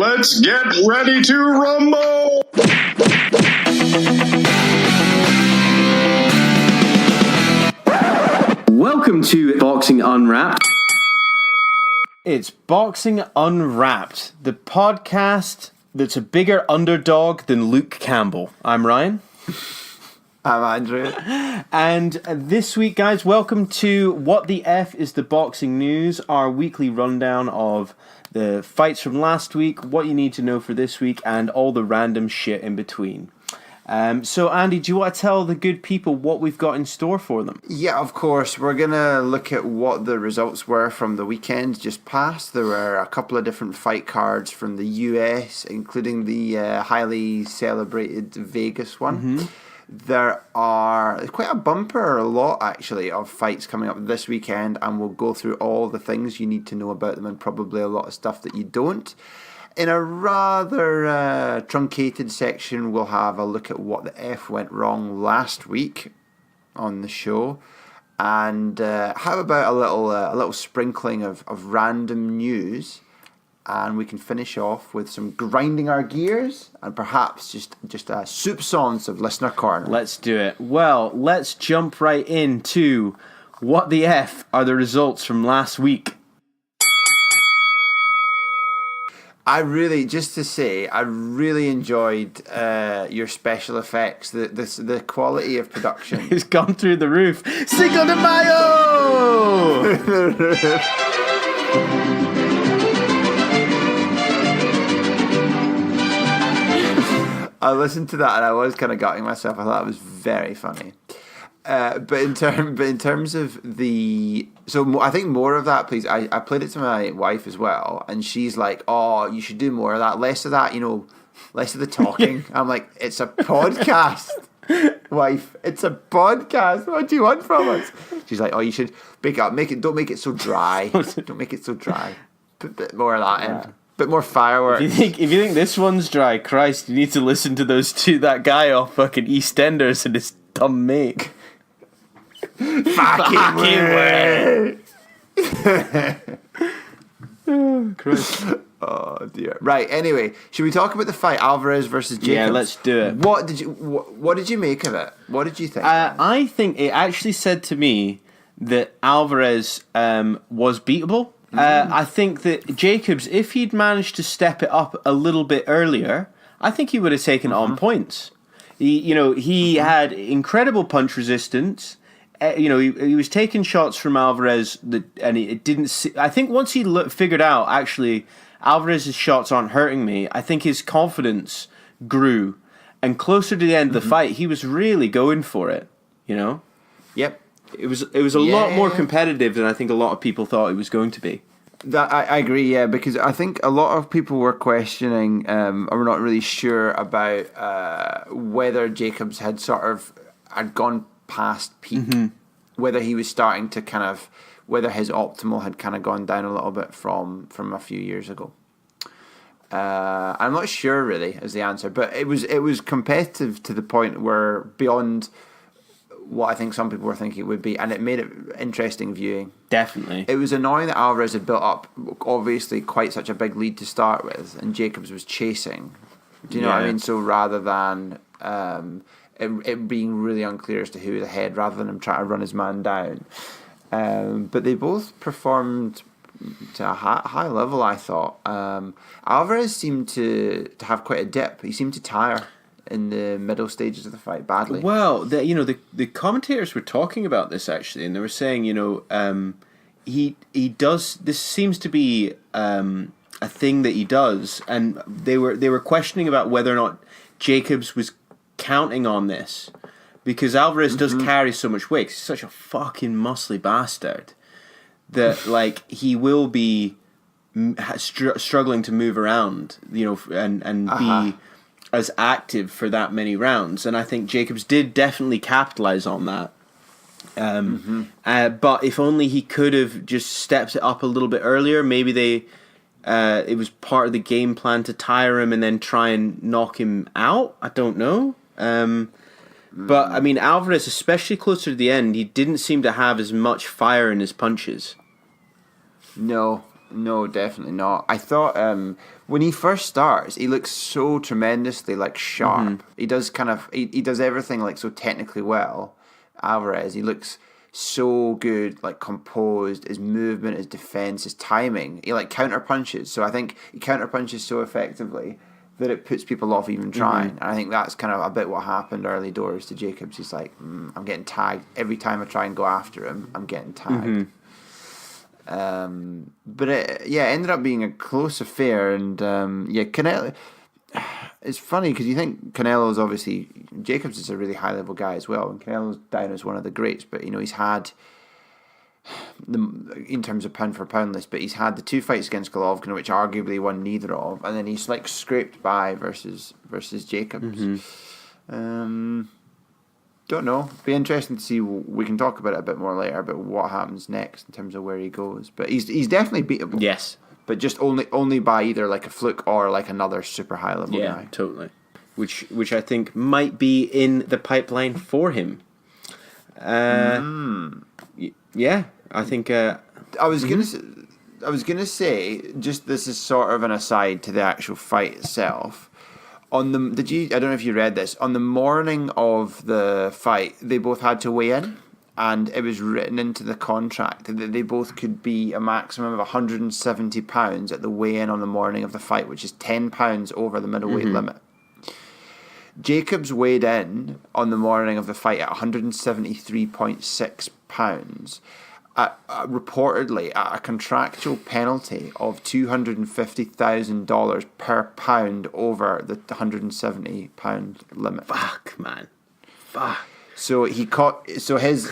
Let's get ready to rumble! Welcome to Boxing Unwrapped. It's Boxing Unwrapped, the podcast that's a bigger underdog than Luke Campbell. I'm Ryan. I'm Andrew. And this week, guys, welcome to What the F is the Boxing News, our weekly rundown of the fights from last week, what you need to know for this week, and all the random shit in between. So, Andy, do you want to tell the good people what we've got in store for them? Yeah, of course. We're going to look at what the results were from the weekend just past. There were a couple of different fight cards from the US, including the highly celebrated Vegas one. Mm-hmm. There are quite a lot actually, of fights coming up this weekend, and we'll go through all the things you need to know about them and probably a lot of stuff that you don't. In a rather truncated section, we'll have a look at what the F went wrong last week on the show, and how about a little sprinkling of random news, and we can finish off with some grinding our gears and perhaps just a soupçons of listener corner. Let's do it. Well, let's jump right into what the F are the results from last week. I really enjoyed your special effects. The quality of production. It's gone through the roof. Cinco de Mayo! I listened to that and I was kind of gutting myself. I thought it was very funny. But in terms of the... So I think more of that, please. I played it to my wife as well, and she's like, oh, you should do more of that. Less of that, less of the talking. I'm like, it's a podcast, wife. It's a podcast. What do you want from us? She's like, oh, you should don't make it so dry. Don't make it so dry. Put a bit more of that in. Bit more fireworks. If you think this one's dry, Christ, you need to listen to that guy off fucking EastEnders and his dumb mate. Fucking way. Oh, Christ. Oh dear. Right. Anyway, should we talk about the fight, Alvarez versus Jacobs? Yeah, let's do it. What did you make of it? What did you think? I think it actually said to me that Alvarez was beatable. I think that Jacobs, if he'd managed to step it up a little bit earlier, I think he would have taken it on points. He had incredible punch resistance. He was taking shots from Alvarez and it didn't. I think once he figured out actually Alvarez's shots aren't hurting me, I think his confidence grew, and closer to the end of the fight, he was really going for it. Yep. It was a lot more competitive than I think a lot of people thought it was going to be. That I agree, yeah, because I think a lot of people were questioning, or were not really sure about whether Jacobs had gone past peak, whether he was starting to whether his optimal had kind of gone down a little bit from a few years ago. I'm not sure really is the answer, but it was competitive to the point where beyond what I think some people were thinking it would be, and it made it interesting viewing. Definitely. It was annoying that Alvarez had built up, obviously, quite such a big lead to start with, and Jacobs was chasing. Do you know what I mean? So rather than it being really unclear as to who was ahead, rather than him trying to run his man down. But they both performed to a high level, I thought. Alvarez seemed to have quite a dip. He seemed to tire in the middle stages of the fight badly. Well, the commentators were talking about this actually, and they were saying, he does. This seems to be a thing that he does, and they were questioning about whether or not Jacobs was counting on this, because Alvarez does carry so much weight. He's such a fucking muscly bastard that he will be struggling to move around, and be as active for that many rounds, and I think Jacobs did definitely capitalize on that. But if only he could have just stepped it up a little bit earlier, maybe it was part of the game plan to tire him and then try and knock him out. I don't know. But I mean, Alvarez, especially closer to the end, he didn't seem to have as much fire in his punches. No, No, definitely not. I thought when he first starts, he looks so tremendously like sharp. He does he does everything like so technically well. Alvarez, he looks so good, like composed. His movement, his defense, his timing. He like counter punches. So I think he counter punches so effectively that it puts people off even trying. And I think that's kind of a bit what happened early doors to Jacobs. He's like, I'm getting tagged every time I try and go after him. I'm getting tagged. But it ended up being a close affair, and Canelo. It's funny because you think Canelo's obviously Jacobs is a really high level guy as well, and Canelo's down as one of the greats. But he's had in terms of pound for pound list, but he's had the 2 fights against Golovkin, which arguably won neither of, and then he's like scraped by versus Jacobs. Don't know. Be interesting to see. We can talk about it a bit more later about what happens next in terms of where he goes. But he's definitely beatable. Yes, but just only by either like a fluke or like another super high level guy. Yeah, totally. Which I think might be in the pipeline for him. Yeah, I think. I was gonna say, just this is sort of an aside to the actual fight itself. I don't know if you read this. On the morning of the fight, they both had to weigh in, and it was written into the contract that they both could be a maximum of 170 pounds at the weigh-in on the morning of the fight, which is 10 pounds over the middleweight limit. Jacobs weighed in on the morning of the fight at 173.6 pounds. Reportedly at a contractual penalty of $250,000 per pound over the 170 pound limit. Fuck, man. Fuck. So he his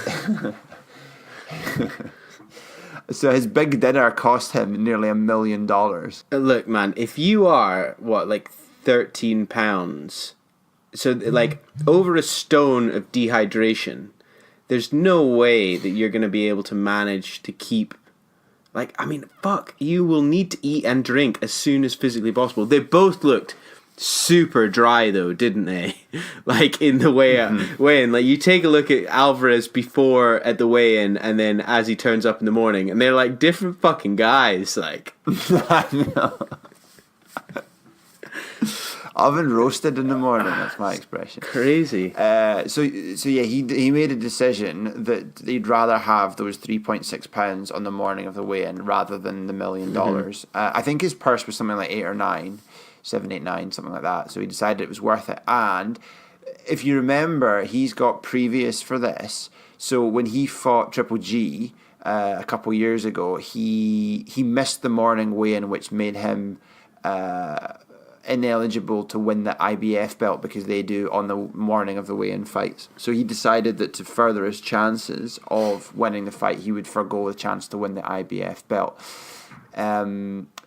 his big dinner cost him nearly $1 million. Look, man, if you are like 13 pounds, so like over a stone of dehydration, there's no way that you're going to be able to manage to keep... you will need to eat and drink as soon as physically possible. They both looked super dry, though, didn't they? Like, in the weigh-in. Like, you take a look at Alvarez before at the weigh-in, and then as he turns up in the morning, and they're, like, different fucking guys, like... I know. Oven roasted in the morning. That's my expression. Crazy. So he made a decision that he'd rather have those 3.6 pounds on the morning of the weigh-in rather than the $1 million. I think his purse was something like 8 or 9, 7, 8, 9, something like that. So he decided it was worth it. And if you remember, he's got previous for this. So when he fought Triple G a couple years ago, he missed the morning weigh-in, which made him ineligible to win the IBF belt because they do on the morning of the weigh-in fights. So he decided that to further his chances of winning the fight, he would forgo the chance to win the IBF belt.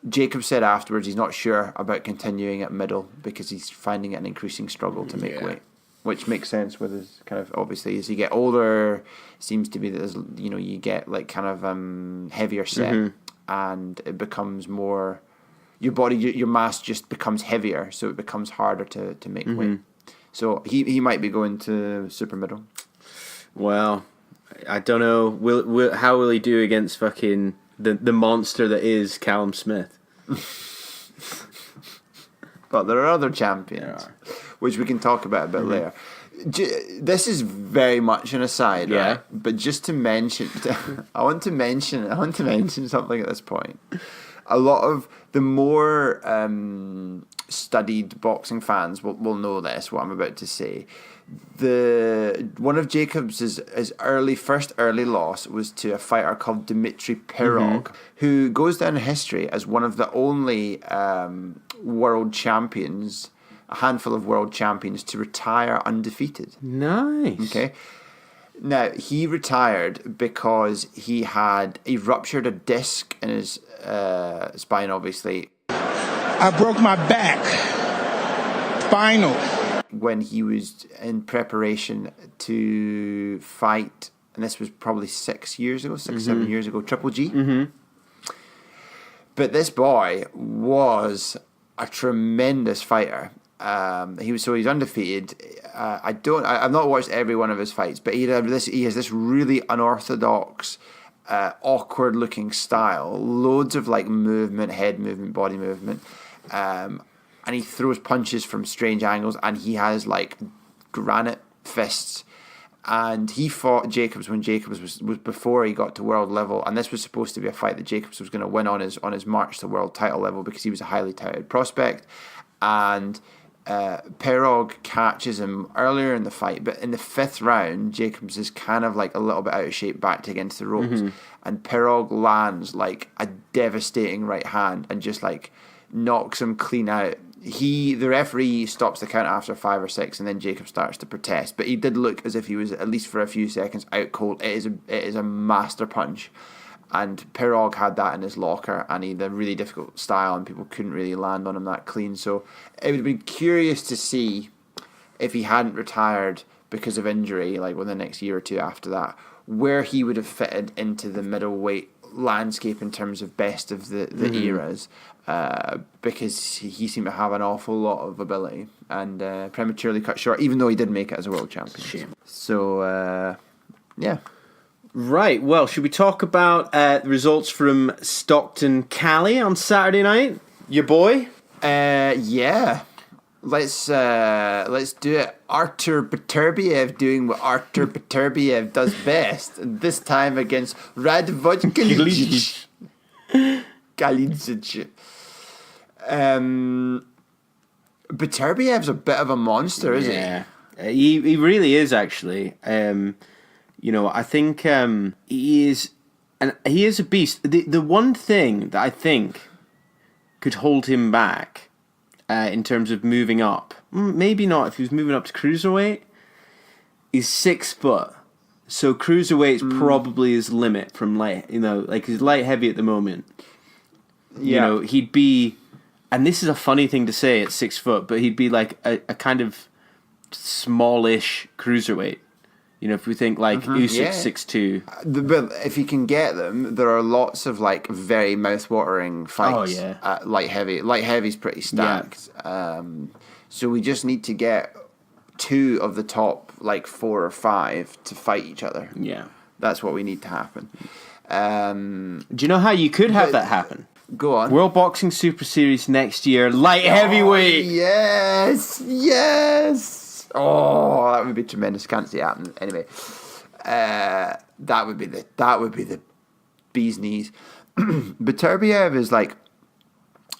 Jacob said afterwards he's not sure about continuing at middle because he's finding it an increasing struggle to make weight, which makes sense with his kind of, obviously as you get older, it seems to be that there's, you get like kind of heavier set and it becomes more... Your body, your mass just becomes heavier, so it becomes harder to make weight. So he might be going to super middle. Well, I don't know. How will he do against fucking the monster that is Callum Smith? But there are other champions, which we can talk about a bit later. This is very much an aside, right? But just to mention, I want to mention something at this point. A lot of the more studied boxing fans will know this, what I'm about to say. One of Jacobs' first early loss was to a fighter called Dmitry Pirog, who goes down in history as one of the only world champions, a handful of world champions, to retire undefeated. Nice. Okay. Now, he retired because he ruptured a disc in his spine, obviously. I broke my back. Spinal. When he was in preparation to fight, and this was probably 6 years ago, 7 years ago, Triple G. But this boy was a tremendous fighter. He's undefeated. I've not watched every one of his fights, but he has this really unorthodox awkward looking style, loads of like movement, head movement, body movement, and he throws punches from strange angles, and he has like granite fists. And he fought Jacobs when Jacobs was before he got to world level, and this was supposed to be a fight that Jacobs was going to win on his march to world title level because he was a highly touted prospect. And Perog catches him earlier in the fight, but in the 5th round, Jacobs is kind of like a little bit out of shape, backed against the ropes, and Perog lands like a devastating right hand and just like knocks him clean out. The referee stops the count after 5 or 6, and then Jacob starts to protest. But he did look as if he was, at least for a few seconds, out cold. It is a master punch, and Perog had that in his locker, and he had a really difficult style, and people couldn't really land on him that clean. So it would have been curious to see if he hadn't retired because of injury, like within the next year or two after that, where he would have fitted into the middleweight landscape in terms of best of the eras. Because he seemed to have an awful lot of ability and prematurely cut short, even though he did make it as a world champion. Shame. So, yeah. Right, well, should we talk about the results from Stockton Cali on Saturday night? Your boy? Yeah. Let's do it. Artur Beterbiev doing what Artur Beterbiev does best, and this time against Radvoj Galincic. Beterbiev's a bit of a monster, isn't he? He really is, actually. I think he is a beast. The one thing that I think could hold him back in terms of moving up, maybe not if he was moving up to cruiserweight, is 6 foot. So cruiserweight's probably his limit from light. Like he's light heavy at the moment. Yeah. He'd be, and this is a funny thing to say at 6 foot, but he'd be like a kind of smallish cruiserweight. If we think like Usyk's 6'2". But if you can get them, there are lots of like very mouth-watering fights at light heavy. Light heavy's pretty stacked. Yeah. So we just need to get 2 of the top like 4 or 5 to fight each other. Yeah. That's what we need to happen. Do you know how you could have that happen? Go on. World Boxing Super Series next year, light heavyweight. Yes. Oh, that would be tremendous. Can't see it happen. Anyway, that would be the bee's knees. Beterbiev is like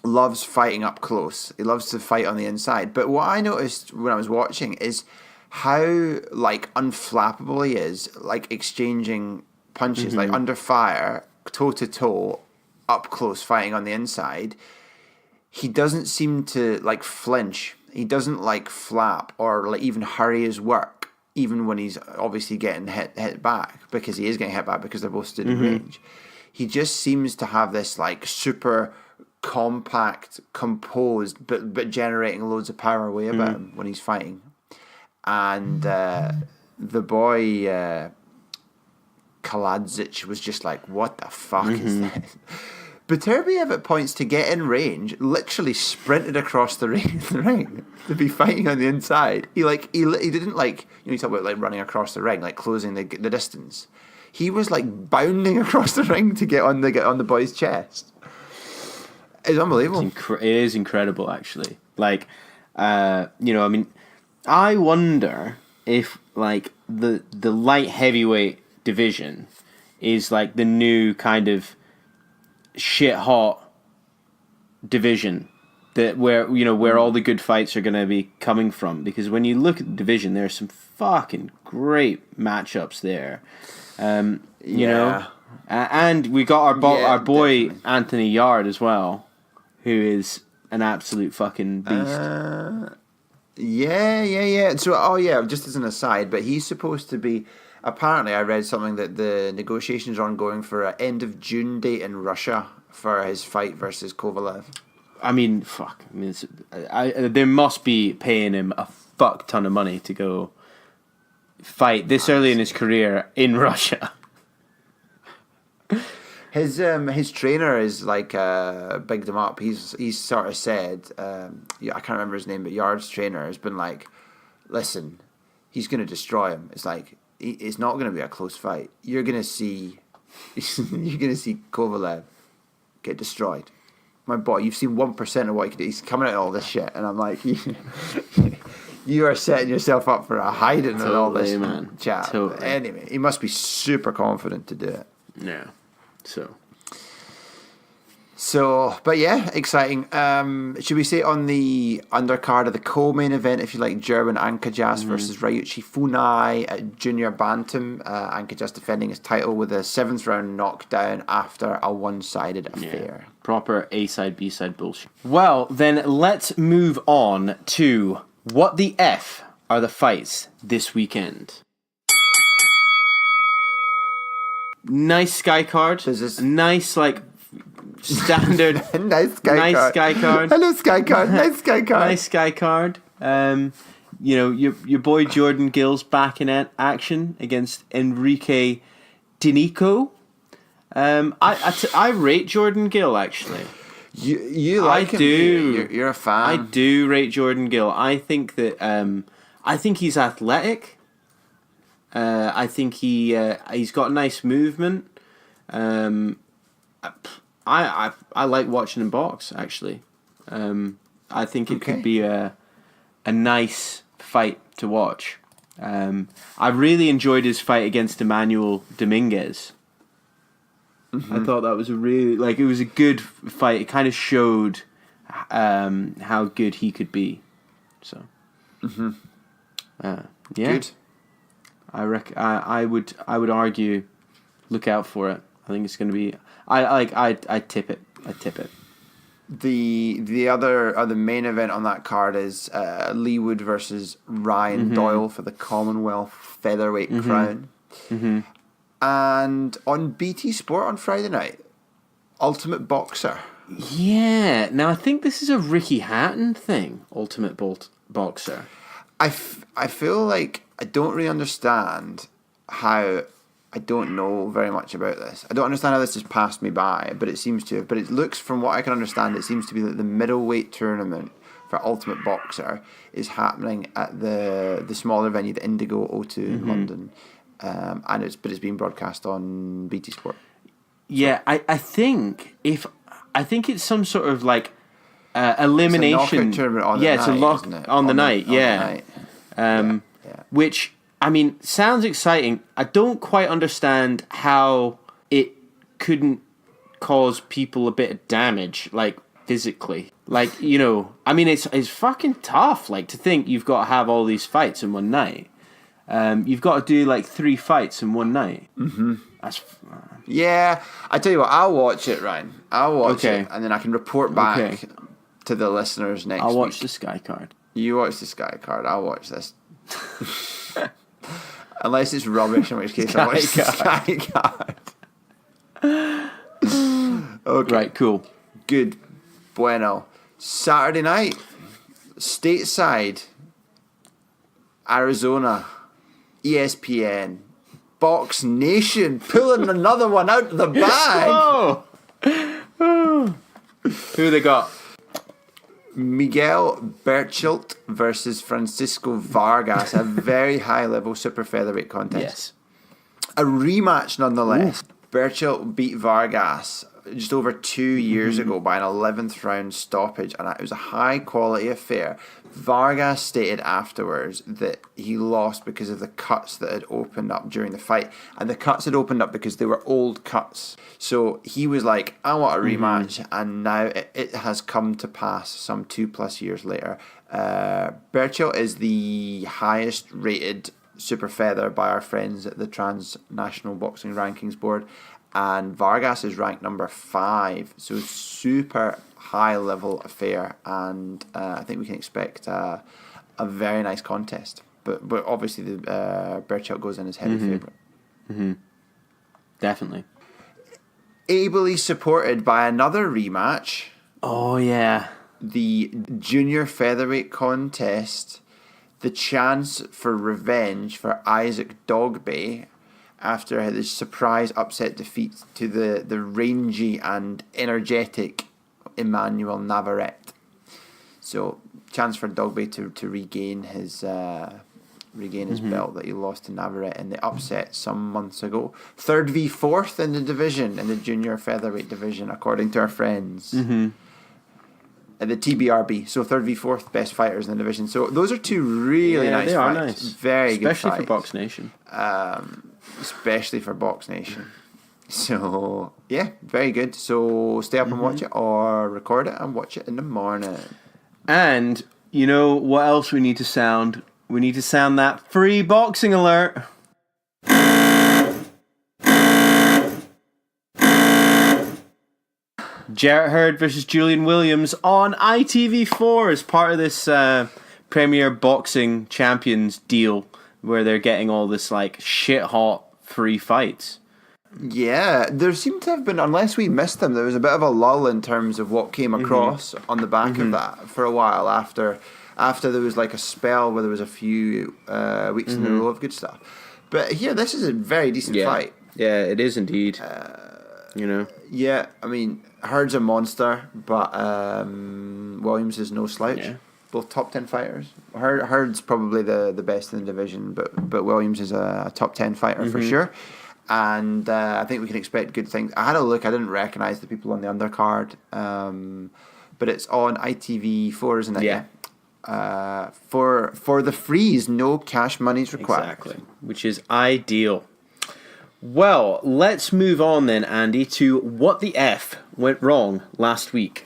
loves fighting up close. He loves to fight on the inside. But what I noticed when I was watching is how like unflappable he is, like exchanging punches, like under fire, toe to toe, up close, fighting on the inside. He doesn't seem to like flinch. He doesn't like flap or like even hurry his work, even when he's obviously getting hit back, because he is getting hit back because they're both stood in range. He just seems to have this like super compact, composed, but generating loads of power way about him when he's fighting. And the boy Kaladzic was just like, what the fuck is this? Beterbiev at points to get in range literally sprinted across the ring to be fighting on the inside. He didn't like, you talk about like running across the ring, like closing the distance. He was like bounding across the ring to get on the boy's chest. It's unbelievable. It is incredible, actually. Like, I wonder if like the light heavyweight division is like the new kind of shit hot division where all the good fights are going to be coming from, because when you look at the division, there's some fucking great matchups there. You know, and we got our boy definitely. Anthony Yard as well, who is an absolute fucking beast. Yeah. So, just as an aside, but he's supposed to be. Apparently, I read something that the negotiations are ongoing for an end of June date in Russia for his fight versus Kovalev. I mean, fuck. I mean, they must be paying him a fuck ton of money to go fight this early in his career in Russia. His trainer is like bigged him up. He's sort of said, I can't remember his name, but Yard's trainer has been like, listen, he's going to destroy him. It's like, it's not going to be a close fight. You're going to see you're going to see Kovalev get destroyed. My boy, you've seen 1% of what he could do. He's coming out of all this shit, and I'm like, you are setting yourself up for a hiding and all this chat. Totally. Anyway, he must be super confident to do it. Yeah. So, but yeah, exciting. Should we say on the undercard of the co-main event, if you like, Jerwin Ancajas versus Ryuichi Funai at Junior Bantam. Ancajas defending his title with a 7th round knockdown after a one-sided affair. Yeah. Proper A-side, B-side bullshit. Well, then let's move on to what the F are the fights this weekend. Nice sky card. Nice, like, standard. Nice sky card. Hello, sky card. Nice sky card. Nice sky card. Your boy Jordan Gill's back in action against Enrique Dinico. I rate Jordan Gill, actually. You like him? Do. You're a fan. I do rate Jordan Gill. I think that I think he's athletic. I think he's got nice movement. I like watching him box, actually. I think it could be a nice fight to watch. I really enjoyed his fight against Emmanuel Dominguez. I thought that was it was a good fight. It kind of showed how good he could be. So, yeah. Good. I would argue, look out for it. I think it's going to be. I tip it. The other main event on that card is Lee Wood versus Ryan Doyle for the Commonwealth featherweight crown. And on BT Sport on Friday night, Ultimate Boxer. Yeah. Now I think this is a Ricky Hatton thing. Ultimate Boxer. I feel like I don't really understand how. I don't know very much about this. I don't understand how this has passed me by, but it seems to have. But it looks, from what I can understand, it seems to be that the middleweight tournament for Ultimate Boxer is happening at the smaller venue, the Indigo O2 in London, and it's being broadcast on BT Sport. Yeah, I think it's some sort of like elimination. It's a knockout tournament on the night, it's a lock isn't it? on the night. Yeah. Which, I mean, sounds exciting. I don't quite understand how it couldn't cause people a bit of damage, like physically. Like, I mean, it's fucking tough. Like, to think you've got to have all these fights in one night. You've got to do like 3 fights in one night. That's. Yeah, I tell you what, I'll watch it, Ryan. I'll watch it, and then I can report back to the listeners next week. I'll watch the Sky card. You watch the Sky card. I'll watch this. Unless it's rubbish, in which case I'll watch the Sky card. Okay. Right, cool. Good. Bueno. Saturday night, stateside, Arizona, ESPN, Box Nation, pulling another one out of the bag. Who they got? Miguel Berchelt versus Francisco Vargas, a very high-level super featherweight contest. Yes. A rematch, nonetheless. Berchelt beat Vargas just over 2 years ago by an 11th round stoppage, and it was a high-quality affair. Vargas stated afterwards that he lost because of the cuts that had opened up during the fight, and the cuts had opened up because they were old cuts. So he was like, I want a rematch, and now it has come to pass some 2+ years later. Berchelt is the highest rated super feather by our friends at the Transnational Boxing Rankings Board, and Vargas is ranked number 5, so super high level affair, and I think we can expect a very nice contest. But obviously the Berchelt goes in as heavy favourite. Definitely. Ably supported by another rematch. Oh yeah. The junior featherweight contest, the chance for revenge for Isaac Dogbay after his surprise upset defeat to the rangy and energetic Emmanuel Navarrete. So, chance for Dogbay to regain his regain his belt that he lost to Navarrete in the upset some months ago. Third v fourth in the division, in the junior featherweight division, according to our friends. At the TBRB, so third v fourth best fighters in the division. So those are two really nice they fights. are nice. Very good Especially fights. for Box Nation. Especially for Box Nation. So, yeah, very good. So stay up and watch it, or record it and watch it in the morning. And you know what else we need to sound? We need to sound that free boxing alert. Jarrett Hurd versus Julian Williams on ITV4 as part of this Premier Boxing Champions deal, where they're getting all this like shit hot free fights. Yeah, there seemed to have been, unless we missed them, there was a bit of a lull in terms of what came across on the back of that for a while after there was like a spell where there was a few weeks in a row of good stuff. But here, this is a very decent fight. Yeah, it is indeed. You know. Yeah, I mean, Hurd's a monster, but Williams is no slouch. Yeah. Both top 10 fighters. Hurd's probably the best in the division, but Williams is a top 10 fighter for sure. And I think we can expect good things. I had a look. I didn't recognise the people on the undercard, but it's on ITV4, isn't it? Yeah. For the freeze, no cash monies required. Exactly, which is ideal. Well, let's move on then, Andy, to what the F went wrong last week.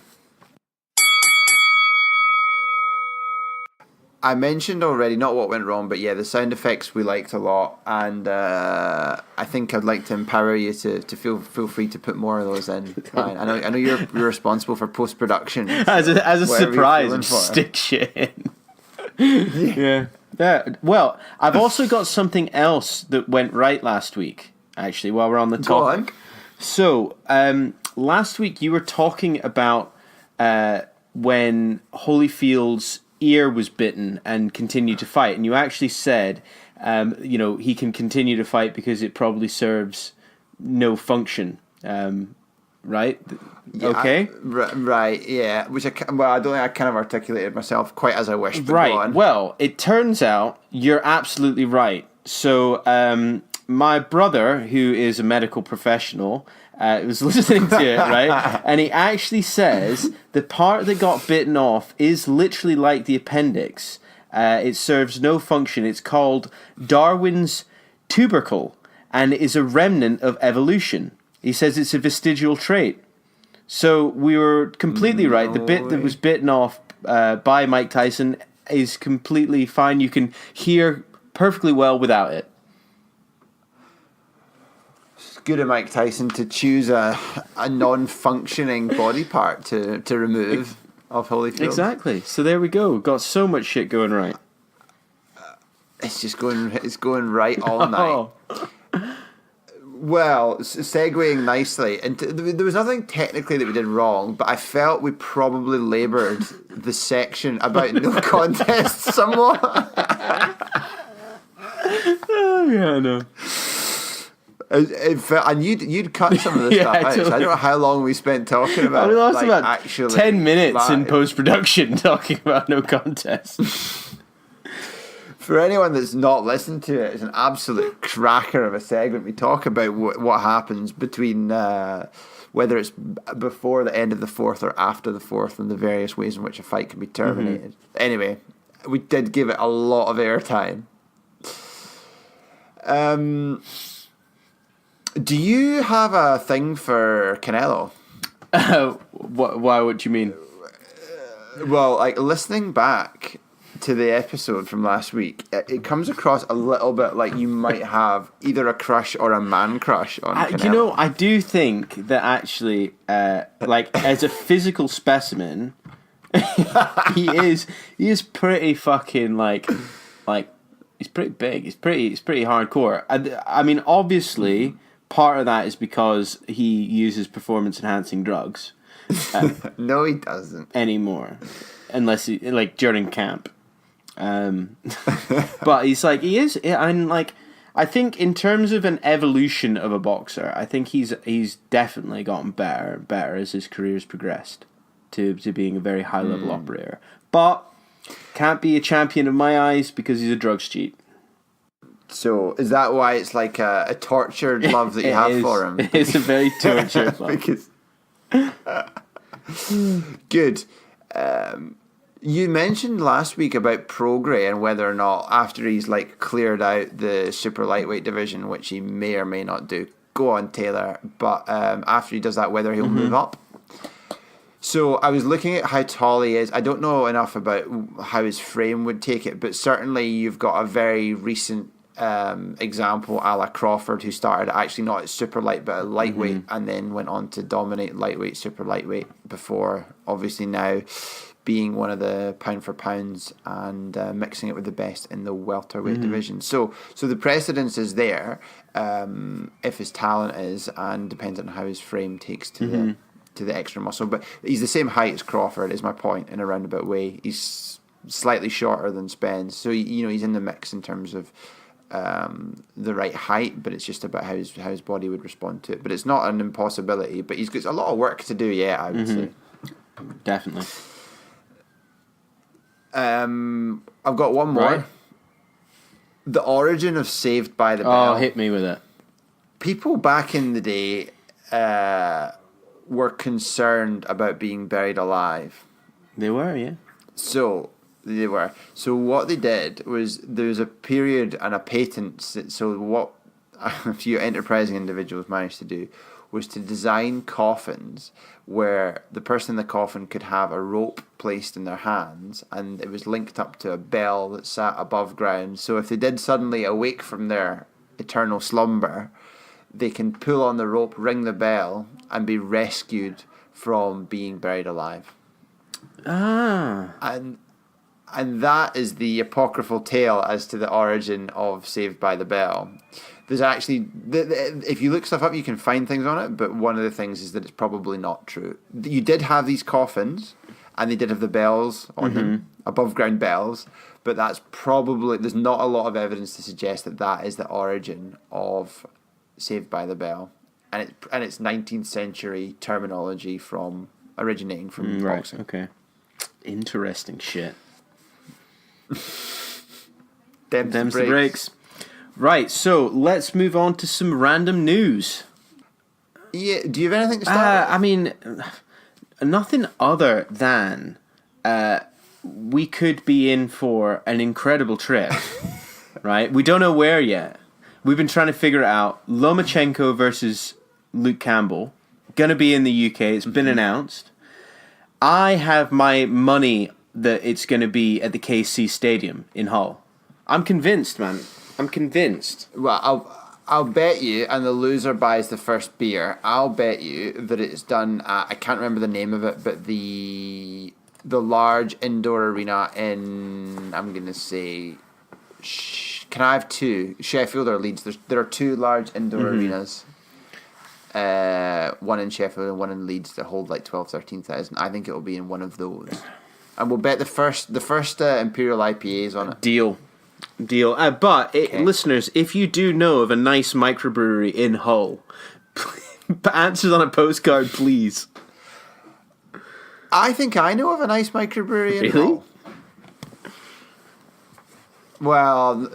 I mentioned already, not what went wrong, but yeah, the sound effects we liked a lot, and I think I'd like to empower you to feel free to put more of those in. Ryan. I know you're responsible for post production. As a surprise, stick shit in. Yeah. Well, I've also got something else that went right last week. Actually, while we're on the topic. Go on. So, last week you were talking about when Holyfield's ear was bitten and continued to fight, and you actually said, he can continue to fight because it probably serves no function, right? Yeah, okay, right, yeah. Which I don't think I kind of articulated myself quite as I wished. But right. Go on. Well, it turns out you're absolutely right. So, my brother, who is a medical professional, was listening to it, right? And he actually says the part that got bitten off is literally like the appendix. It serves no function. It's called Darwin's tubercle and is a remnant of evolution. He says it's a vestigial trait. So we were completely right. The bit that was bitten off by Mike Tyson is completely fine. You can hear perfectly well without it. Good of Mike Tyson to choose a non-functioning body part to remove off Holyfield. Exactly. So there we go. Got so much shit going right. It's going right all night. Well, segueing nicely, and there was nothing technically that we did wrong, but I felt we probably laboured the section about no contest somewhat. Oh yeah, I know. And you'd cut some of the stuff out. So I don't know how long we spent talking about. We lost like, about actually 10 minutes in live. post-production talking about no contest. For anyone that's not listened to it, it's an absolute cracker of a segment. We talk about what happens between whether it's before the end of the fourth or after the fourth, and the various ways in which a fight can be terminated. Anyway, we did give it a lot of airtime. Do you have a thing for Canelo? Why? What do you mean? Well, like listening back to the episode from last week, it comes across a little bit like you might have either a crush or a man crush on Canelo. You know, I do think that actually, like as a physical specimen, he is pretty fucking like he's pretty big. He's pretty hardcore. I mean, obviously, part of that is because he uses performance-enhancing drugs. No, he doesn't anymore, unless he like during camp. But he is, and like I think in terms of an evolution of a boxer, I think he's definitely gotten better and better as his career's progressed to being a very high level operator. But can't be a champion in my eyes because he's a drugs cheat. So is that why it's like a tortured love that you have for him? It's a very tortured love. Because good. You mentioned last week about Prograis and whether or not after he's like cleared out the super lightweight division, which he may or may not do. Go on, Taylor. But after he does that, whether he'll move up. So I was looking at how tall he is. I don't know enough about how his frame would take it, but certainly you've got a very recent example a la Crawford, who started actually not at super light but at lightweight and then went on to dominate lightweight, super lightweight before obviously now being one of the pound for pounds and mixing it with the best in the welterweight division. So the precedence is there if his talent is, and depends on how his frame takes to the extra muscle. But he's the same height as Crawford, is my point, in a roundabout way. He's slightly shorter than Spence, so he's in the mix in terms of the right height, but it's just about how his body would respond to it. But it's not an impossibility, but he's got a lot of work to do yet, I would say. Definitely. I've got one more. Right. The origin of Saved by the Bell. Oh, hit me with it. People back in the day were concerned about being buried alive. They were, yeah. So they were. So what they did was there was a period and a patent. So what a few enterprising individuals managed to do was to design coffins where the person in the coffin could have a rope placed in their hands, and it was linked up to a bell that sat above ground. So if they did suddenly awake from their eternal slumber, they can pull on the rope, ring the bell, and be rescued from being buried alive. Ah. And that is the apocryphal tale as to the origin of Saved by the Bell. There's actually, if you look stuff up, you can find things on it, but one of the things is that it's probably not true. You did have these coffins, and they did have the bells on them, above ground bells, but that's probably, there's not a lot of evidence to suggest that that is the origin of Saved by the Bell. And it's 19th century terminology originating from boxing. Okay. Interesting shit. Them's the breaks. Right, so let's move on to some random news. Yeah, do you have anything to start with? I mean, nothing other than we could be in for an incredible trip, right? We don't know where yet. We've been trying to figure it out. Lomachenko versus Luke Campbell. Going to be in the UK. It's been announced. I have my money that it's going to be at the KC Stadium in Hull. I'm convinced, man. I'm convinced. Well, I'll bet you, and the loser buys the first beer, I'll bet you that it's done at, I can't remember the name of it, but the large indoor arena in, I'm going to say, can I have two? Sheffield or Leeds? There are two large indoor arenas. One in Sheffield and one in Leeds that hold like 13,000. I think it will be in one of those. And we'll bet the first Imperial IPAs on it. Deal. But listeners, if you do know of a nice microbrewery in Hull, answers on a postcard, please. I think I know of a nice microbrewery in Hull. Well,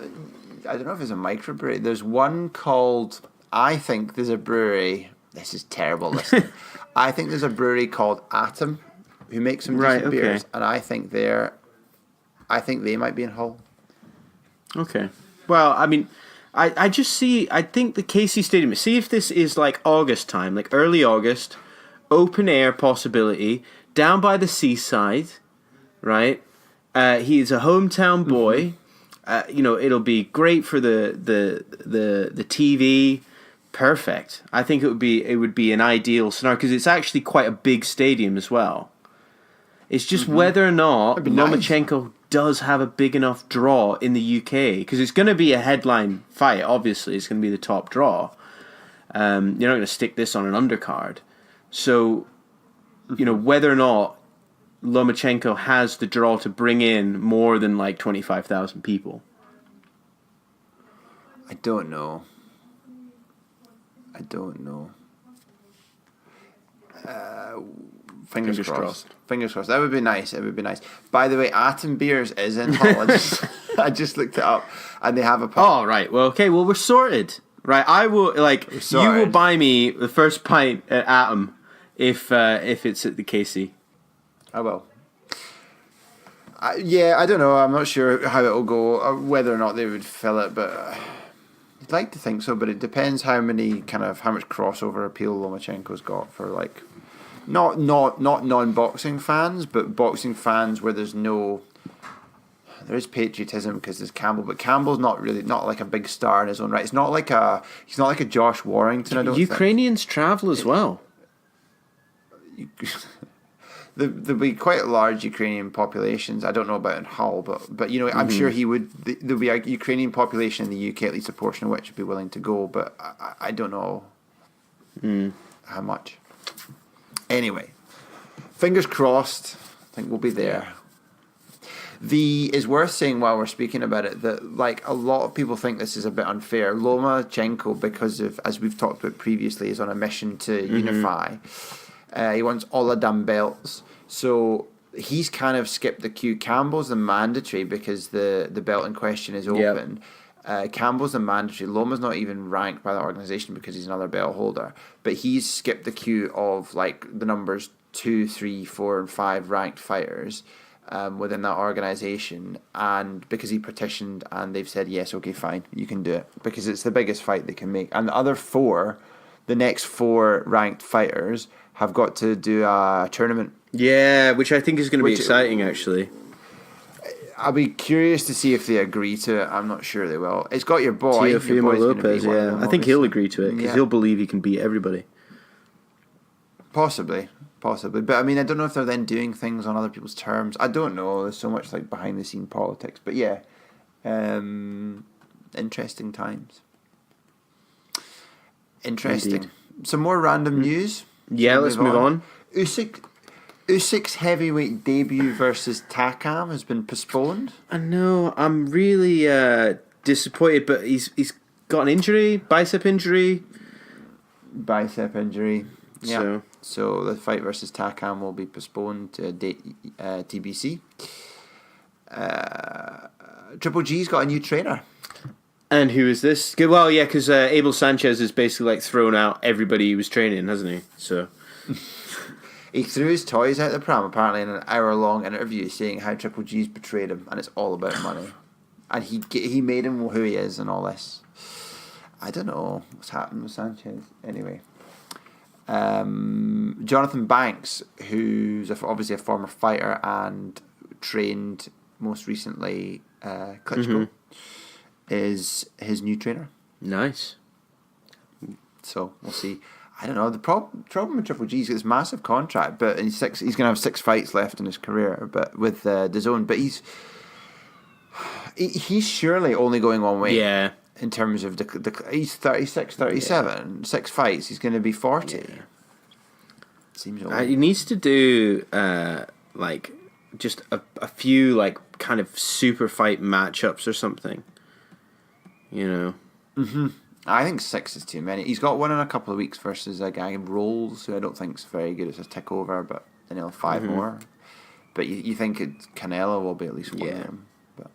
I don't know if it's a microbrewery. There's one called, I think there's a brewery, this is terrible listening. I think there's a brewery called Atom who makes some decent beers, and I think they might be in Hull. Okay. Well, I mean, I think the KC Stadium, see if this is like August time, like early August, open air possibility, down by the seaside, right? He is a hometown boy. It'll be great for the TV. Perfect. I think it would be an ideal scenario because it's actually quite a big stadium as well. It's just whether or not Lomachenko does have a big enough draw in the UK, because it's going to be a headline fight. Obviously, it's going to be the top draw. You're not going to stick this on an undercard. So, whether or not Lomachenko has the draw to bring in more than like 25,000 people. I don't know. Fingers crossed. Fingers crossed. That would be nice. By the way, Atom Beers is in Hull. I just looked it up, and they have a. Oh right, well okay, well we're sorted. Right, I will you will buy me the first pint at Atom if it's at the KC. I will. I don't know. I'm not sure how it'll go, whether or not they would fill it, but I'd like to think so. But it depends how much crossover appeal Lomachenko's got for like, not non-boxing fans, but boxing fans where there is patriotism because there's Campbell, but Campbell's not like a big star in his own right. He's not like a Josh Warrington. I don't. Ukrainians travel as well. There'll be quite large Ukrainian populations. I don't know about in Hull, but you know, I'm sure he would. There'll be a Ukrainian population in the UK, at least a portion of which would be willing to go. But I don't know how much. Anyway, fingers crossed. I think we'll be there. Is worth saying while we're speaking about it that like a lot of people think this is a bit unfair. Lomachenko, because of, as we've talked about previously, is on a mission to unify. He wants all the damn belts. So he's kind of skipped the queue. Campbell's the mandatory because the belt in question is open. Yep. Campbell's the mandatory. Loma's not even ranked by the organisation because he's another belt holder. But he's skipped the queue of like the numbers 2, 3, 4, and 5 ranked fighters within that organisation. And because he petitioned and they've said, yes, okay, fine, you can do it. Because it's the biggest fight they can make. And the next 4 ranked fighters have got to do a tournament. Yeah, which I think is going to be exciting, actually. I'll be curious to see if they agree to it. I'm not sure they will. It's got your boy. Teofimo Lopez, yeah. I think he'll agree to it, because he'll believe he can beat everybody. Possibly. But, I mean, I don't know if they're then doing things on other people's terms. I don't know. There's so much, like, behind-the-scene politics. But, yeah. Interesting times. Interesting. Indeed. Some more random news. Yeah, let's move on. Usyk's heavyweight debut versus Takam has been postponed. I know. I'm really disappointed, but he's got an injury, bicep injury. Yeah. So the fight versus Takam will be postponed to TBC. Triple G's got a new trainer. And who is this? Well, yeah, because Abel Sanchez has basically like thrown out everybody he was training, hasn't he? So he threw his toys out the pram apparently in an hour-long interview, saying how Triple G's betrayed him and it's all about money, and he made him who he is and all this. I don't know what's happened with Sanchez. Anyway, Jonathan Banks, who's obviously a former fighter and trained most recently Klitschko. Is his new trainer. Nice. So we'll see. I don't know. The problem with Triple G is this massive contract, but he's going to have 6 fights left in his career. But with DAZN, but he's surely only going one way. Yeah. In terms of he's 36, 37, 6 fights. He's going to be 40. Yeah. Seems old. He needs to do like just a few like kind of super fight matchups or something. You know. Mm-hmm. I think 6 is too many. He's got one in a couple of weeks versus a guy named Rolls, who I don't think is very good. It's a tick over, but then he'll have 5 more. But you think Canelo will be at least one of them. But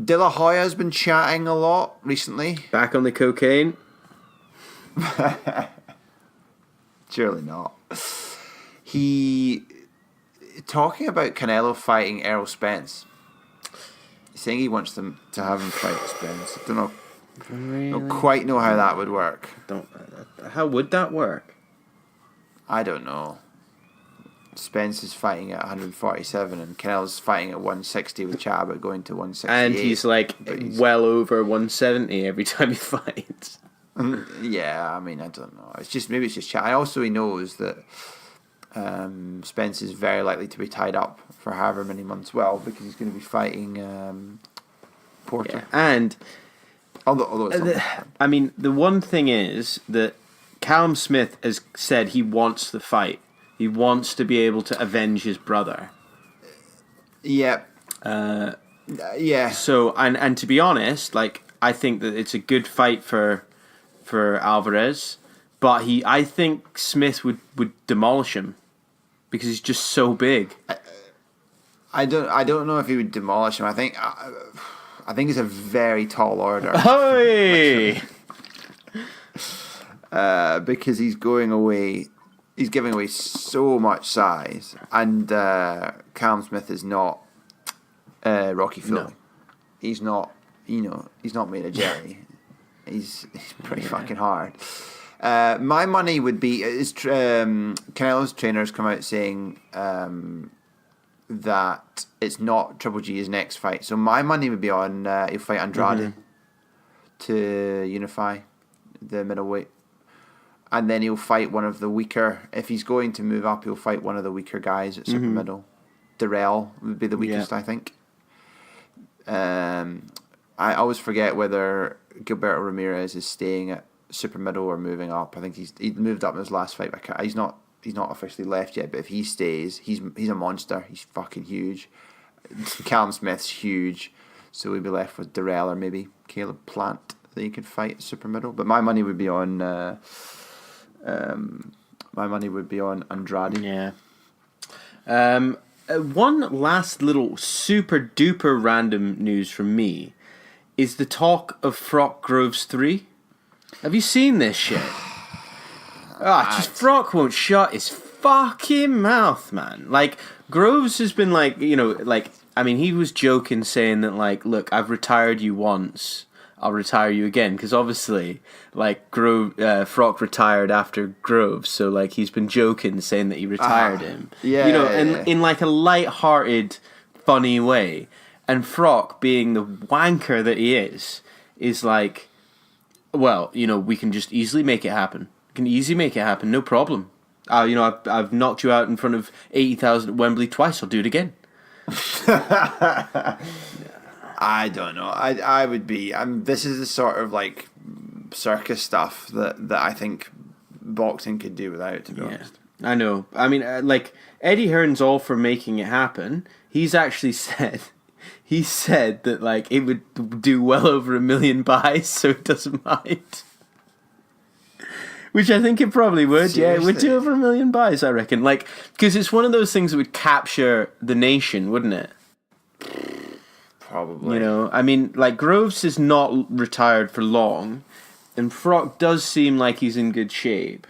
De La Hoya's been chatting a lot recently. Back on the cocaine? Surely not. He talking about Canelo fighting Errol Spence. Saying he wants them to have him fight Spence. I don't know. Really? Don't quite know how that would work. How would that work? I don't know. Spence is fighting at 147 and Canelo's fighting at 160 with chat about going to 168. And he's like well over 170 every time he fights. Yeah, I mean, I don't know. Maybe it's just chat. Also, he knows that Spence is very likely to be tied up for however many months. Well, because he's going to be fighting Porter. Yeah. And although it's I mean, the one thing is that Callum Smith has said he wants the fight. He wants to be able to avenge his brother. Yeah. Yeah. So, and to be honest, like I think that it's a good fight for Alvarez, but I think Smith would demolish him because he's just so big. I don't know if he would demolish him. I think it's a very tall order. Hey! Because he's going away. He's giving away so much size, and Callum Smith is not Rocky Fielding. No. He's not. He's not made of jelly. he's pretty fucking hard. My money would be Canelo's trainers come out saying that it's not Triple G's next fight. So my money would be on he'll fight Andrade to unify the middleweight. And then he'll fight one of the weaker. If he's going to move up, he'll fight one of the weaker guys at super middle. Darrell would be the weakest, I think. I always forget whether Gilberto Ramirez is staying at super middle or moving up. I think he moved up in his last fight. But he's not officially left yet. But if he stays, he's a monster. He's fucking huge. Callum Smith's huge, so we'd be left with Darrell or maybe Caleb Plant that he could fight at super middle. But my money would be on. My money would be on Andrade. Yeah. One last little super duper random news from me is the talk of Frock Groves 3. Have you seen this shit? Just Frock won't shut his fucking mouth, man. Like, Groves has been like, he was joking saying that, like, look, I've retired you once. I'll retire you again, because obviously, like, Frock retired after Groves, so, like, he's been joking, saying that he retired him. Yeah. In like a light-hearted, funny way. And Frock, being the wanker that he is like, well, we can just easily make it happen. We can easily make it happen, no problem. I've knocked you out in front of 80,000 at Wembley twice. I'll do it again. I don't know. I would be. This is the sort of like circus stuff that I think boxing could do without. To be honest, I know. I mean, like Eddie Hearn's all for making it happen. He's actually said. He said that like it would do well over 1 million buys, so it doesn't mind. Which I think it probably would. Seriously? Yeah, it would do over 1 million buys, I reckon. Like, because it's one of those things that would capture the nation, wouldn't it? Probably. I mean, like, Groves is not retired for long, and Frock does seem like he's in good shape.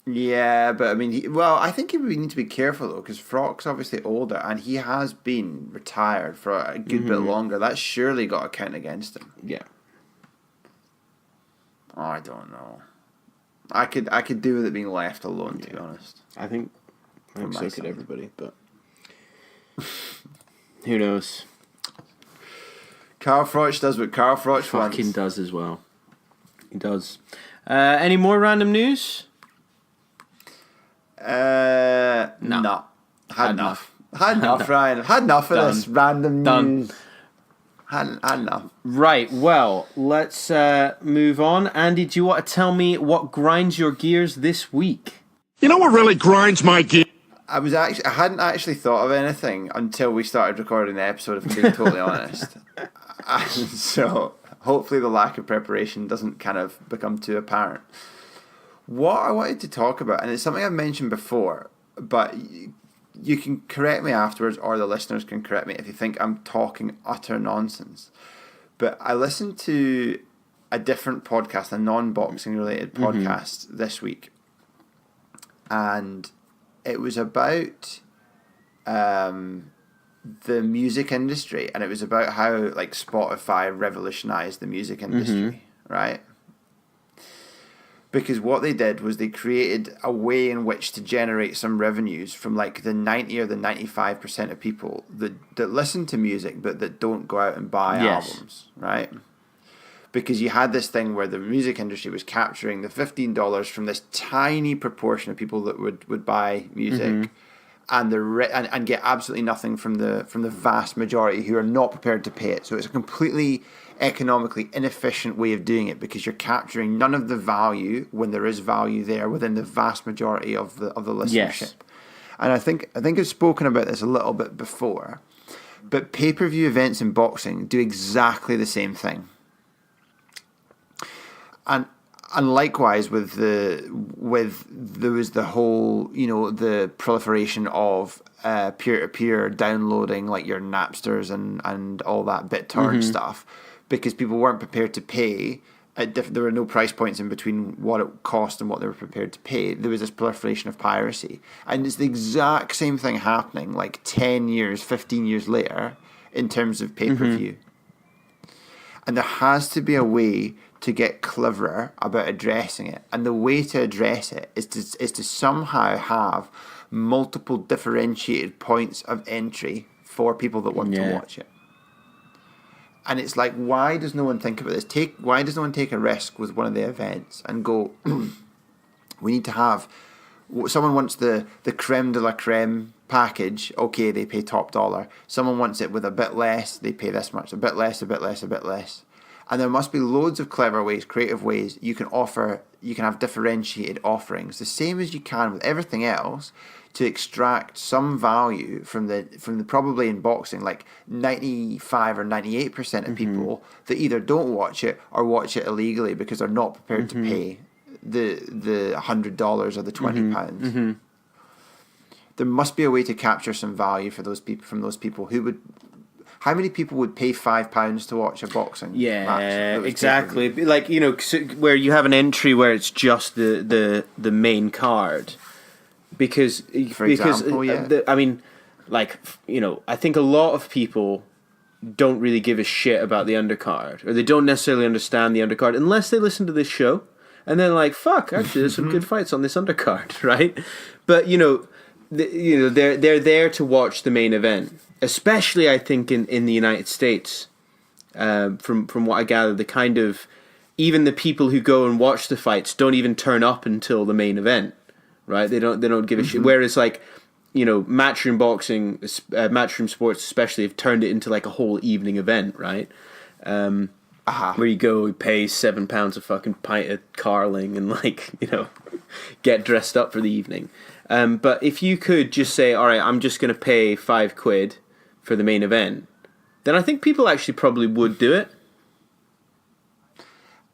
Yeah, but I mean, I think we need to be careful though, because Frock's obviously older, and he has been retired for a good bit longer. That's surely got to count against him. Yeah. Oh, I don't know. I could do with it being left alone, to be honest. I think so could everybody, but who knows? Carl Froch does what Carl Froch Fucking wants. does as well. He does. Any more random news? No. Had enough. Had enough, Ryan. Had enough of this random news. Had enough. Right, well, let's move on. Andy, do you want to tell me what grinds your gears this week? You know what really grinds my gears? I hadn't actually thought of anything until we started recording the episode, if I'm being totally honest. And so hopefully the lack of preparation doesn't kind of become too apparent. What I wanted to talk about, and it's something I've mentioned before, but you can correct me afterwards, or the listeners can correct me if you think I'm talking utter nonsense. But I listened to a different podcast, a non-boxing related podcast this week, and it was about the music industry, and it was about how like Spotify revolutionized the music industry, right? Because what they did was they created a way in which to generate some revenues from like the 90 or the 95% of people that listen to music but that don't go out and buy albums, right? Because you had this thing where the music industry was capturing the $15 from this tiny proportion of people that would buy music and and get absolutely nothing from the vast majority who are not prepared to pay it. So it's a completely economically inefficient way of doing it, because you're capturing none of the value when there is value there within the vast majority of the listenership. Yes. And I think I've spoken about this a little bit before, but pay-per-view events in boxing do exactly the same thing. And And likewise there was the whole, the proliferation of peer-to-peer downloading, like your Napsters and all that BitTorrent stuff, because people weren't prepared to pay. There were no price points in between what it cost and what they were prepared to pay. There was this proliferation of piracy. And it's the exact same thing happening like 10 years, 15 years later in terms of pay-per-view. And there has to be a way to get cleverer about addressing it. And the way to address it is to somehow have multiple differentiated points of entry for people that want to watch it. And it's like, why does no one think about this? Why does no one take a risk with one of the events and go, we need to have, someone wants the creme de la creme package, okay, they pay top dollar. Someone wants it with a bit less, they pay this much, a bit less, a bit less, a bit less. And there must be loads of clever ways, creative ways you can have differentiated offerings, the same as you can with everything else, to extract some value from the probably in boxing, like 95 or 98% of people that either don't watch it or watch it illegally because they're not prepared to pay the $100 or the £20. There must be a way to capture some value for those people, from those people who would. How many people would pay £5 to watch a boxing match? Yeah, exactly. Like, where you have an entry where it's just the main card. Because example, I think a lot of people don't really give a shit about the undercard, or they don't necessarily understand the undercard unless they listen to this show, and they're like, "Fuck, actually, there's some good fights on this undercard," right? But they're there to watch the main event, especially I think in the United States. From what I gather, the kind of even the people who go and watch the fights don't even turn up until the main event. Right, they don't give a shit. Whereas Matchroom boxing, Matchroom sports especially, have turned it into like a whole evening event, right? Where you go, you pay £7 a fucking pint of Carling and get dressed up for the evening. But if you could just say, all right, I'm just going to pay £5 for the main event, then I think people actually probably would do it.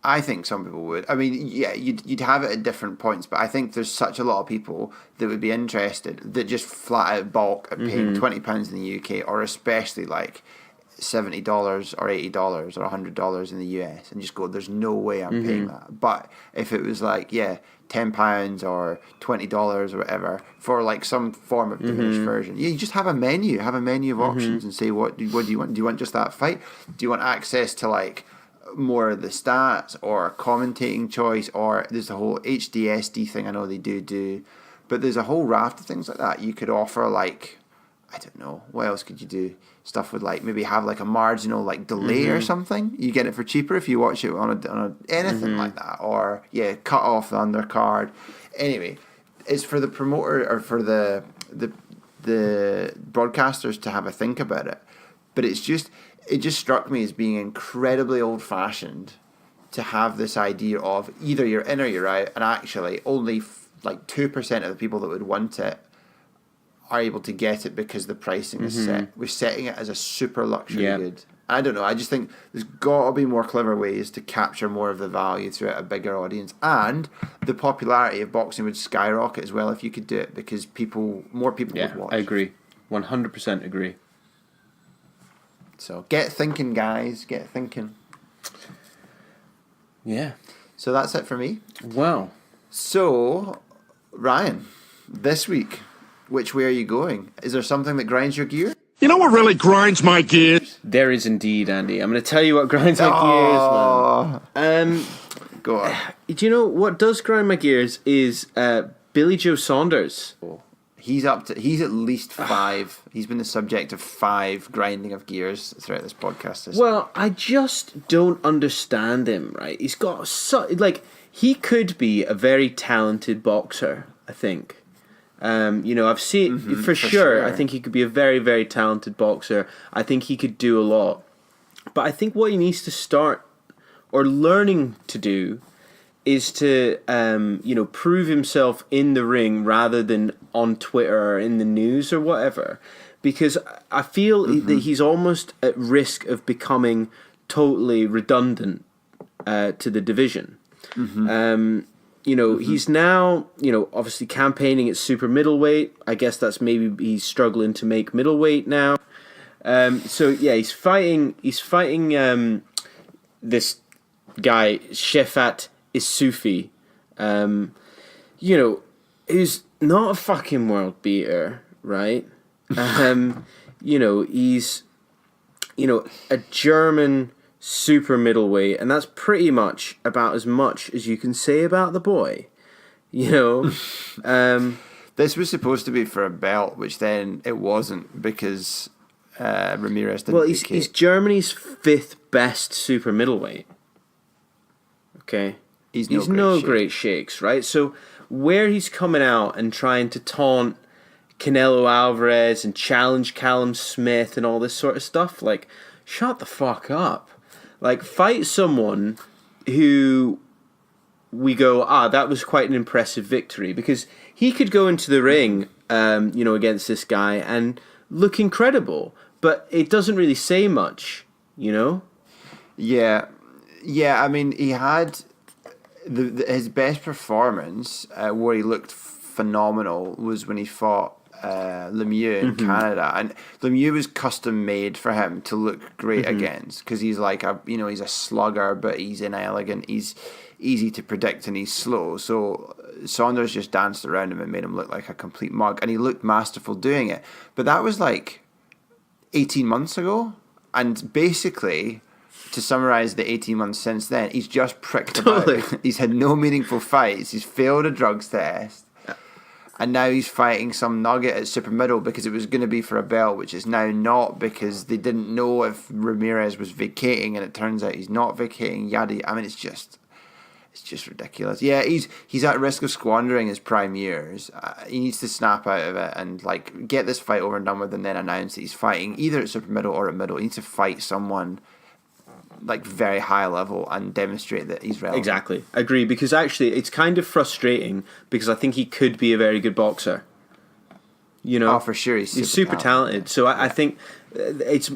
I think some people would. I mean, yeah, you'd have it at different points, but I think there's such a lot of people that would be interested that just flat out balk at paying £20 in the UK, or especially like $70 or $80 or $100 in the US, and just go, there's no way I'm paying that. But if it was like, £10 or $20 or whatever for like some form of diminished version, you just have a menu of options and say, what do you want? Do you want just that fight? Do you want access to like more of the stats or commentating choice, or there's the whole HDSD thing I know they do, but there's a whole raft of things like that you could offer. Like, I don't know, what else could you do? Stuff with like maybe have like a marginal like delay or something. You get it for cheaper if you watch it on a anything like that, or cut off the undercard. Anyway, it's for the promoter or for the broadcasters to have a think about it, but it just struck me as being incredibly old-fashioned to have this idea of either you're in or you're out, and actually only like 2% of the people that would want it are able to get it because the pricing is set. We're setting it as a super luxury good. I don't know. I just think there's got to be more clever ways to capture more of the value throughout a bigger audience, and the popularity of boxing would skyrocket as well if you could do it, because more people would watch. I agree. 100% agree. So get thinking, guys. Get thinking. Yeah. So that's it for me. Wow. So, Ryan, this week, which way are you going? Is there something that grinds your gear? You know what really grinds my gears? There is indeed, Andy. I'm going to tell you what grinds my gears, man. Go on. Do you know what does grind my gears is Billy Joe Saunders. He's at least 5. He's been the subject of 5 grinding of gears throughout this podcast. Well, I just don't understand him, right? He's got he could be a very talented boxer, I think. I've seen for sure. I think he could be a very, very talented boxer. I think he could do a lot. But I think what he needs to start or learning to do is to prove himself in the ring rather than on Twitter or in the news or whatever, because I feel that he's almost at risk of becoming totally redundant to the division. He's now, obviously campaigning at super middleweight. I guess that's maybe he's struggling to make middleweight now. He's fighting this guy, Shefat Isufi, who's not a fucking world beater, right? He's, a German super middleweight, and that's pretty much about as much as you can say about the boy, This was supposed to be for a belt, which then it wasn't because Ramirez didn't. Well, he's Germany's 5th best super middleweight. Okay, he's no great shakes, right? So where he's coming out and trying to taunt Canelo Alvarez and challenge Callum Smith and all this sort of stuff, like, shut the fuck up. Like, fight someone who we go, that was quite an impressive victory, because he could go into the ring, against this guy and look incredible, but it doesn't really say much, Yeah. I mean, he had his best performance where he looked phenomenal was when he fought Lemieux in Canada, and Lemieux was custom made for him to look great against, because he's like he's a slugger, but he's inelegant, he's easy to predict, and he's slow. So Saunders just danced around him and made him look like a complete mug, and he looked masterful doing it. But that was like 18 months ago, and basically, to summarize the 18 months since then, he's just pricked about. He's had no meaningful fights. He's failed a drugs test. And now he's fighting some nugget at super middle because it was going to be for a belt, which is now not, because they didn't know if Ramirez was vacating, and it turns out he's not vacating. I mean, it's just ridiculous. Yeah, he's at risk of squandering his prime years. He needs to snap out of it and get this fight over and done with, and then announce that he's fighting either at super middle or at middle. He needs to fight someone very high level and demonstrate that he's relevant. Exactly, agree. Because actually, it's kind of frustrating, because I think he could be a very good boxer. Oh, for sure, he's super talented. So I think it's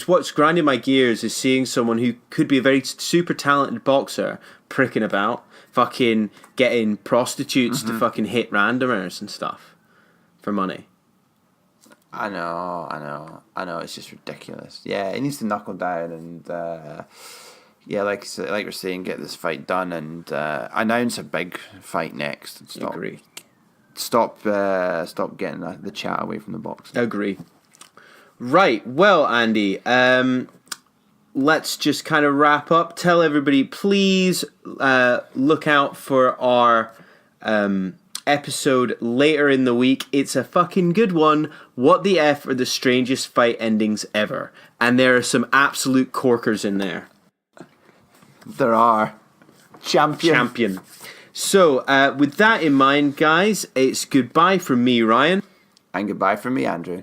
what's grinding my gears is seeing someone who could be a very super talented boxer pricking about, fucking getting prostitutes to fucking hit randomers and stuff for money. I know. It's just ridiculous. Yeah, he needs to knuckle down and, like we're saying, get this fight done and announce a big fight next. Agree. Stop getting the chat away from the box. Agree. Right. Well, Andy, let's just kind of wrap up. Tell everybody, please look out for our episode later in the week. It's a fucking good one. What the F are the strangest fight endings ever? And there are some absolute corkers in there. There are. Champion. So, with that in mind, guys, it's goodbye from me, Ryan. And goodbye from me, Andrew.